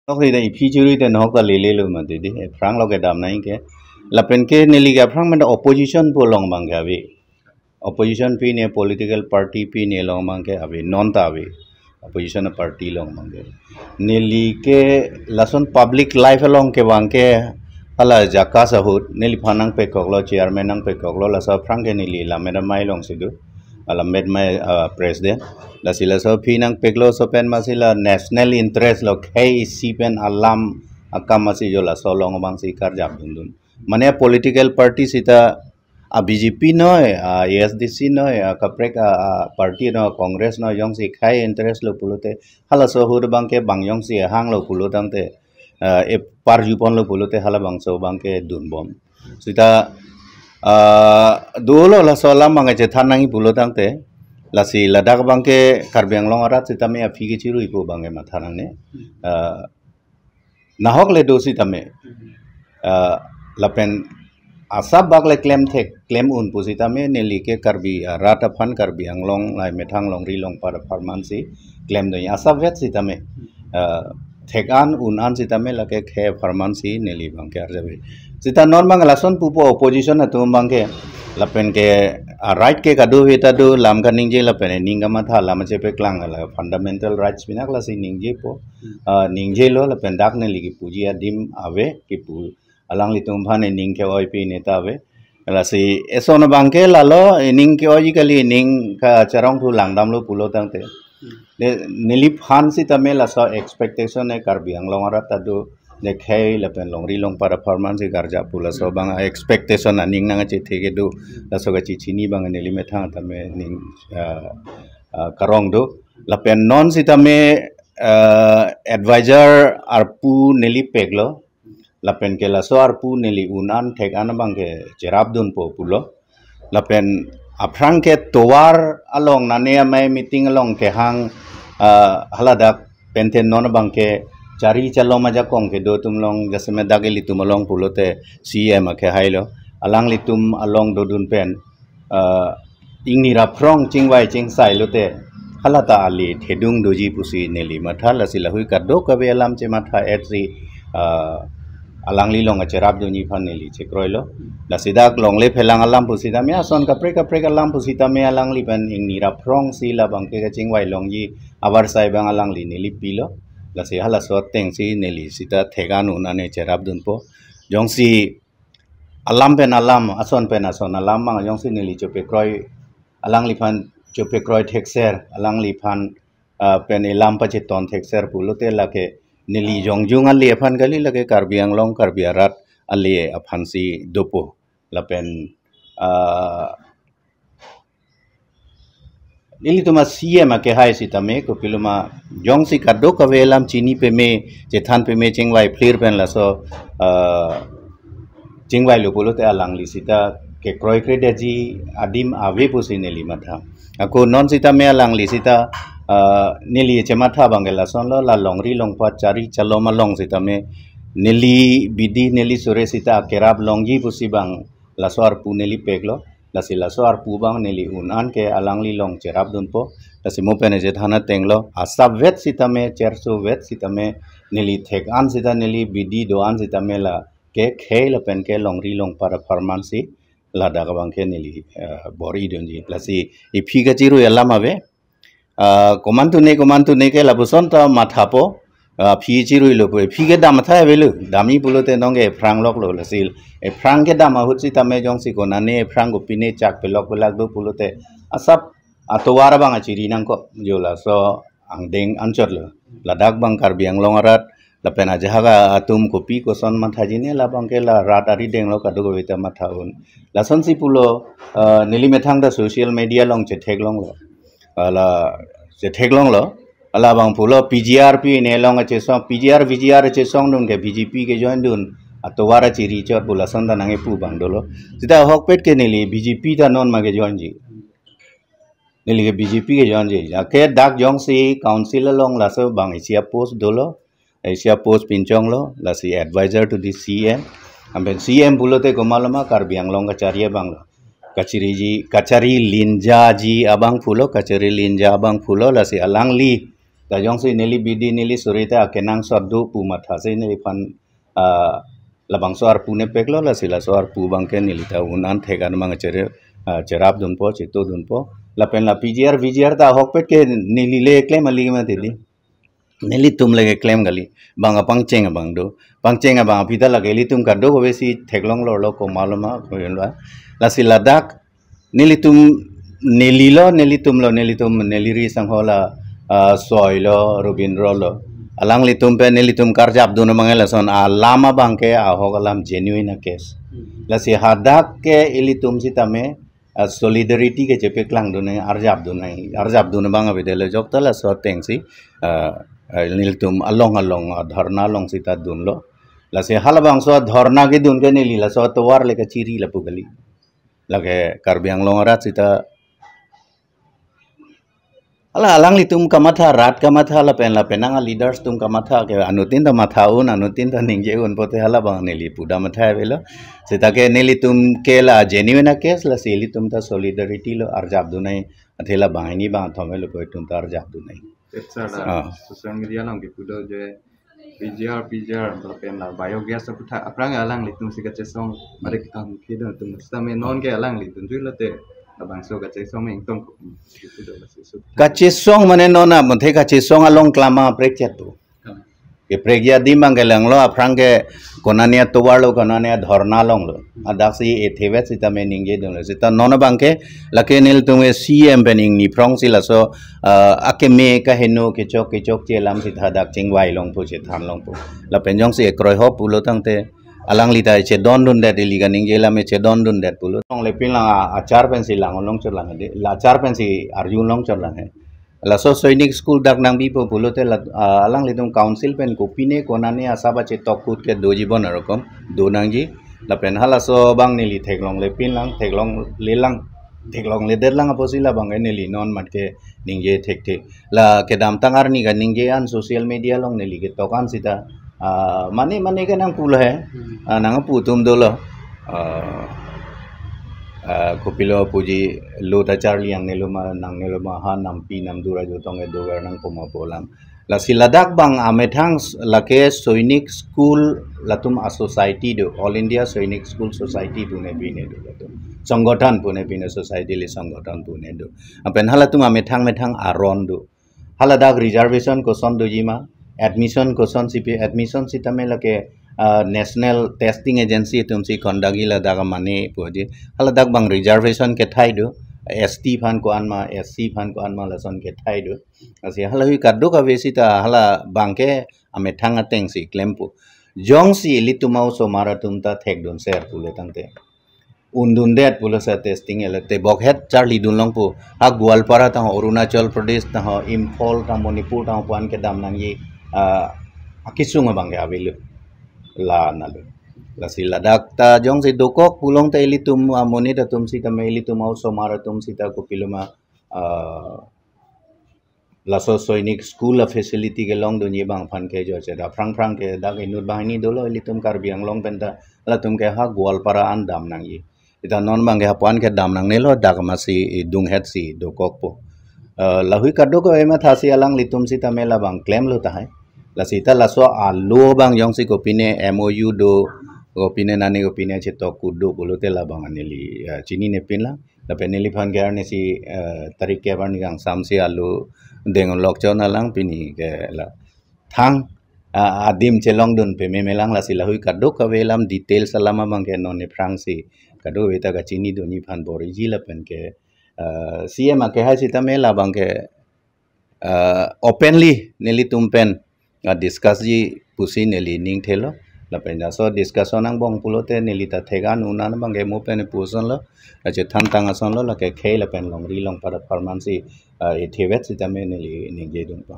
Nó thì đây phi chửi thì nó có lì luôn mà thì Frank lo cái đam này cái là bên cái này cái Frank mình opposition po long bang cái abi opposition phi này political party phi này long bang cái abi non ta abi opposition party long bang cái này cái lason public life long cái bang cái hala jaka sahut này phanang pe koklo chairman nang pe koklo la sa Frank cái này là mình mai long sidu alam med mai president la sila so pinang peklo so pen masila national interest lo kei si pen alam akam masi jo la so long bang si kar jab dun mane political party sita a BJP no ASDC no kaprek party no congress no yong si khai interest lo pulute hala so hur bang ke bang yong si hang lo pulutang te e par jupon lo pulute hala bang so bang ke dun bom sita dulu lah soalan mangai cetanangi pulutang te lasi ladak bangke Karbi Anglong arat sitame afigi ciru ipo bangke mathanang ne nahok le dosi tame lapen asab bak le claim un pusitame ne like Karbi rata phan Karbi Anglong lai methang long ri long para farmansi claim doi asab vet sitame thekan unan sitame lake khe farmansi ne li bangke arjabe sita non bang lason pupo opposition atum bangke lapen ke right ke kadu hita do lam ka ningje lapen ninga matha lam chepe klang la fundamental rights binak la si ningje po ningje lo lapen dak ne ligi puji adim ave ki pu alang litum phane ning ke oi pi neta ave la si eson bangke la lo ning ke oi kali ning ka charong thu lang dam lo pulo tang te nili phan si tame la so expectation e Karbi Anglong arat adu dekhai lapen longri long para performance garja pula so bang expectation aning nang che thege do la so ga chi chini bang neli methang tame ning karong do lapen non sitame advisor arpu neli peglo lapen ke la so arpu neli unan thekan bang ke cherap dun po pulo lapen aprang ke towar along nane mai meeting along ke hang haladak penten non bang ke cari calo maja kong ke do tum long jasme dage litum along pulote CM ke hailo alang litum along do dun pen ingni ra prong chingwai ching sai lote halata ali thedung doji pusi neli matha lasila hui ka do ka be alam che matha etri alang li long acherap do ni phan neli che kroilo lasidak long le phelang alam pusi ta me son ka pre alam pusi ta me alang li pen ingni ra prong si la bang ke chingwai long ji abar sai bang alang li neli pilo lasi hala so teng si neli sita theganu nane cherap dun po jong si alam pen alam ason pen ason alam mang jong si neli chope kroi alang li phan chope kroi thekser alang li phan pen elam pa che ton thekser pulote lake neli jong jung ali phan gali lake Karbi Anglong Karbi arat ali aphan si dopo lapen Lili tu masih ma ke hai si tame ko piluma jong si kado ka velam chini pe me jethan pe me chingwai flir pen la so chingwai lo polo te alang li sita ke kroi krede ji adim ave pusi neli matha ako non sita me alang li sita neli chematha bangela son lo la longri longpa chari chalo ma long sita me neli bidi neli sore sita kerab longji pusi bang la so ar pu neli peglo lasi laso ar pubang neli unan ke alang li long cherap dun po lasi mo pene je thana tenglo asab vet sitame cherso vet sitame neli thek an sita neli bidi do an sitame la ke khel pen ke long ri long para performance la daga bang ke neli bori donji lasi iphi ga chiru elam ave komantu ne ke labuson ta mathapo phi chiru lo po phi ke dam tha ave lo dami pulote nonge frang lok lo lasil e frang ke dam ahut si tame jong si ko nane frang go pine chak pelok pelak do pulote asap atowara bang achiri nang ko jola so angdeng anchor lo ladak bang Karbi Anglong arat lapena jahaga atum kopi ko son mathajine la bang ke la rat ari deng lo kadu go vita mathaun la son si pulo nili methang da social media long che thek long lo la che thek long lo ala bang pulo PGRP ne long che song VGR che song dun ke BJP ke join dun atowara chiri chor pula sonda nange pu bang dolo sita hokpet ke nili BJP ta non ma ke join ji nili ke BJP ke join ji ke dak jong si council long la so bang Asia post dolo Asia post pinchong lo la si advisor to the CM amben CM pulote komalama Karbi Anglong ka charia bang lo kachari linja ji abang pulo kachari linja abang pulo la si alang li ta jong si neli bidi neli surita kenang sadu pu matha se neli pan labang soar pune peklo la sila soar pu bangke neli ta unan thegan mang chere cerap dun po chito dun po la pen la VGR ta hok pet ke neli le klem ali ma tedi neli tum lege claim gali bang apang cheng bang do bang cheng bang pita la geli tum ka do ko besi theklong lo ko maluma ko la si ladak neli tum neli tum neli ri sang hola soy lo rubindro lo alang litum pe neli tum karjap do no mangela son lama bang ke hogalam genuine case la si hadak ke ilitum sitame solidarity ke chepe klang do ne arjap do ne bang abedele jok tala so tengsi niltum along dharna long sita dun lo la se halabang so dharna ke dun ke nili la so towar le ke chiri la pugali lage karbiang long rat sita ala alang litum kamatha rat kamatha la penanga leaders tum kamatha ke anutin ta mathaun anutin ta ningje un pote halabang nili puda matha velo sita ke nili tum ke la genuine case la seli tum ta solidarity lo arjab dunai athela bahini ba thomelo ko tum ta arjab dunai social media lang gitu je PGR kalau pengen biogas aku tak apa nggak alang litung sih kecil song mari kita mungkin itu mesti non ke alang litung tu lah teh abang so kecil song yang tong gitu dah masih kecil song mana nona menthe kecil song along kelama prekjat tu ke prekjat di manggelang lo aprang ke konania tuar lo konania dhorna long lo adak si ethevet sita meningge dong sita nona bangke lake nil tunge CM bening ni prong sila so ake me ka heno ke chok chelam sita dak chingwai long po che tham long po la penjong si kroi hop pulo tangte alang lita che don dun dat liga ningge la me che don dun dat pulo tong le pin la achar pen si lang long chor lang de la achar pen si arjun long chor lang la so sainik school dak nang bi po pulo te alang litung council pen kopine konane asaba che tokut ke dojibon arokom do nangji la pen hala so bang nili theklong le pin lang theklong le der lang apo sila bang nili non mat ke ningje thek la ke dam tangar ni ga ningje an social media long nili ke tokan sita mane ke nang pul hai nang pu tum do lo kopilo puji lo ta charli ang neluma ha nampi namdura jotong e dogar nang poma polam la siladak bang amethang lake soinik school latum a society do all India soinik school society pune bine do latum sanggotan pune bine society le sanggotan pune do apen halatum amethang aron do haladak reservation ko son do jima admission ko son sipi admission sitame lake national testing agency tumsi kondagi la daga mane poje haladak bang reservation ke thai do ST fan ko anma SC fan ko anma la son ke thai do asi halawi kaddo ka besita hala bangke ame thanga teng si klempu jong si litumau so maratum ta thek don ser pule tangte undun det pula sa testing elate bokhet charli dun long pu ha gwalpara ta Arunachal Pradesh ta Imphal ta Manipur ta pan ke dam nang yi akisung bangke abilu la nalu la si ladak ta jong si dokok pulong ta ilitum amoni ta tum si ta me ilitum au so maratum si ta ko piluma la so soinik school a facility ke long do ni bang phan ke jo che da frang ke da ke nur bahini do lo ilitum kar biang long penta la tum ke ha gwalpara an dam nang yi ita non bang ke hapuan ke dam nang ne lo dak ma si dung het si dokok po la hui kaddo ko ema thasi alang litum si ta me la bang claim lo ta hai la sita la so lo bang yong si ko pine MOU do ko pine nani ko pine che to kudo bolo te la bang aneli chini ne pin la peneli phan ge ne si tarik ke ban gang sam si alu deng lok chon alang pini ke la thang adim che long dun pe me melang la si la hui kaddo ka velam detail salama bang ke non ne prang si kaddo veta ka chini do ni phan bori ji la pen ke CM ke hai si ta me la bang ke openly neli tumpen discuss ji pusi neli ning thelo la penja so discussion ang bong pulote neli ta thegan unan bang ge mo pen puson lo ache tham tang ason lo la ke khei la pen long ri long para performance e thevet si ta me neli ning ge dun pa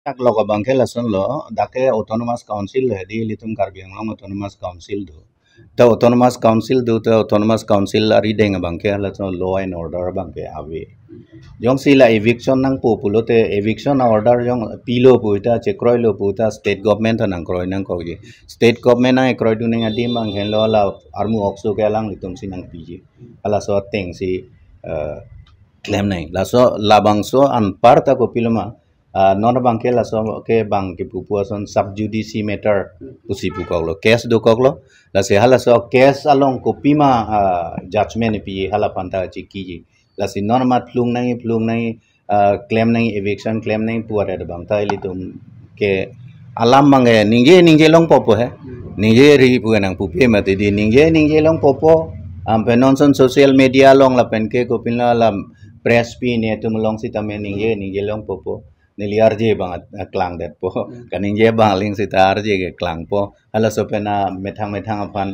tak lo ka bang ke la son lo dake autonomous council le di litum karbiang long autonomous council do the autonomous council ari deng bang ke la so law and order bang ke ave jong sila eviction nang pulote eviction order jong pilo puita che kroi lo puta state government nang kroi nang ko ji state government na kroi du ning adi mang hen lo la armu okso ke lang litum sinang piji ala so teng si claim nai la so labang so an parta ko piloma non bang ke la so ke bang ke pupuason subjudice matter pusi pukoglo case do koglo la se hala so case along ko pima judgment pi hala panta chi ki la si non mat plung nai claim nai eviction claim nai puare de bang tai li tum ke alam mange ninge long popo he ninge ri pu nang pupe ma ti di ninge long popo ampe nonson social media long la pen ke ko pinla la press pi ne tum long si tame ninge long popo niliar je bang klang det po kaning je bang ling sitar je ke klang po hala so pena methang apan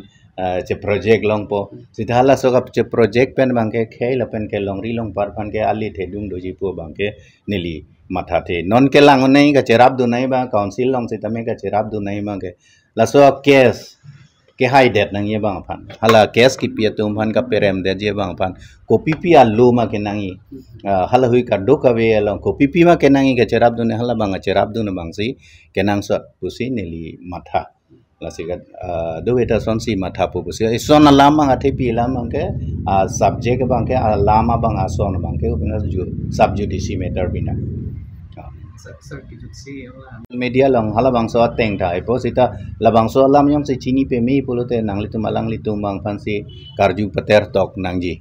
che project long po sita hala so ka che project pen bang ke khei la pen ke long ri long par pan ke ali the dung do ji po bang ke nili matha the non ke lang nei ka cherap du nei ba council long sitame ka cherap du nei bang ke la so case ke hai det nang ye bang pan hala case ki pia tum pan ka perem de je bang pan ko pipi alu ma ke nangi hala hui ka do ka ve long ko pipi ma ke nangi ke cherap du ne hala bang cherap du ne bang si ke nang so pusi neli matha la sigat do eta son si matha pu pusi son lama ate pi lama ke subject bang ke lama bang ason bang ke bina subjudice matter bina media long hala bang so teng thai po sita la bang so lam yom se chini pe mi polote nang litum alang litum bang fansi karju pater tok nangji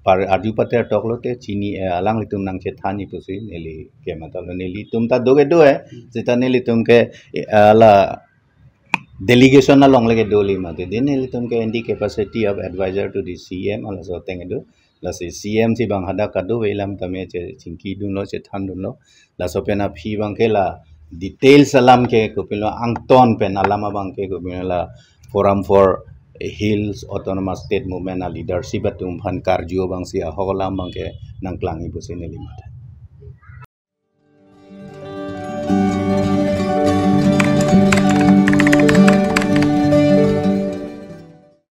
par arju pater tok lote chini alang litum nang che thani pusi neli ke matal neli tum ta doge do hai sita neli tum ke la delegation na long lege doli ma de neli tum ke indi capacity of advisor to the CM ala so teng do la si CM si bang hada kadu velam tame che chingki dun lo che than dun lo la so pena phi bang ke la details alam ke ko pilo angton pen alama bang ke ko la forum for hills autonomous state movement leadership atum phan karjo bang si aholam bang ke nang klangi busine limata